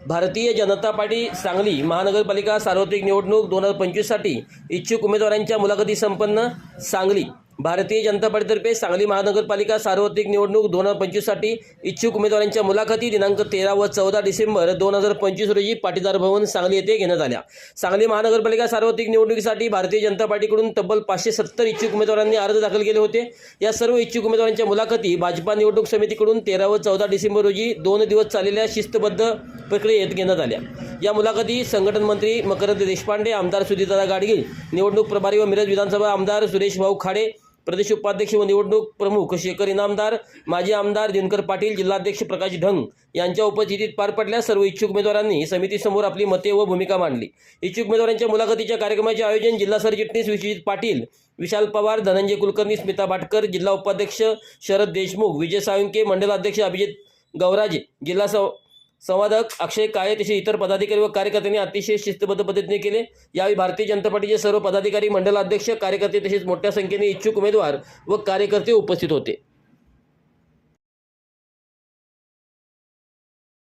Bharatiya Janata party Sangli महानगरपालिका सार्वत्रिक निवडणूक 2025साठी इच्छुक उमेदवारांच्या मुलाखती संपन्न। सांगली भारतीय जनता पार्टीतर्फे सांगली महानगरपालिका सार्वत्रिक निवडणूक 2025साठी इच्छुक उमेदवारांच्या मुलाखती दिनांक 13 व 14 डिसेंबर 2025 रोजी पाटीदार भवन सांगली येथे घेण्यात आल्या। सांगली महानगरपालिका सार्वत्रिक निवडणुकीसाठी भारतीय जनता पार्टीकडून तब्बल 570 इच्छुक उमेदवारांनी अर्ज दाखल केले होते। या सर्व इच्छुक उमेदवारांच्या मुलाखती भाजपा निवडणूक समितीकडून 13 व 14 डिसेंबर रोजी 2 दिवस चाललेल्या शिस्तबद्ध प्रक्रियेत घेण्यात आल्या। या मुलाखती संघटन मंत्री मकरंद देशपांडे, आमदार सुधीरदादा गाडगीळ, निवडणूक प्रभारी व मिरज विधानसभा आमदार सुरेश भाऊ खाडे, प्रदेश उपाध्यक्ष व निवडणूक प्रमुख शेखर इनामदार, माजी आमदार दिनकर पाटील, जिल्हाध्यक्ष प्रकाश ढंग यांच्या उपस्थितीत पार पडल्या। सर्व इच्छुक उमेदवारांनी समितीसमोर आपली मते व भूमिका मांडली। इच्छुक उमेदवारांच्या मुलाखतीच्या कार्यक्रमाचे आयोजन जिल्हा सरचिटणीस विश्वजित पाटील, विशाल पवार, धनंजय कुलकर्णी, स्मिता भाटकर, जिल्हा उपाध्यक्ष शरद देशमुख, विजय साळुंके, मंडलाध्यक्ष अभिजित गौराजे, जिल्हा संवादक अक्षय काळे तसेच इतर पदाधिकारी व कार्यकर्त्यांनी अतिशय शिस्तबद्ध पद्धतीने केले। यावेळी भारतीय जनता पार्टीचे सर्व पदाधिकारी, मंडलाध्यक्ष, कार्यकर्ते तसेच मोठ्या संख्येने इच्छुक उमेदवार व कार्यकर्ते उपस्थित होते।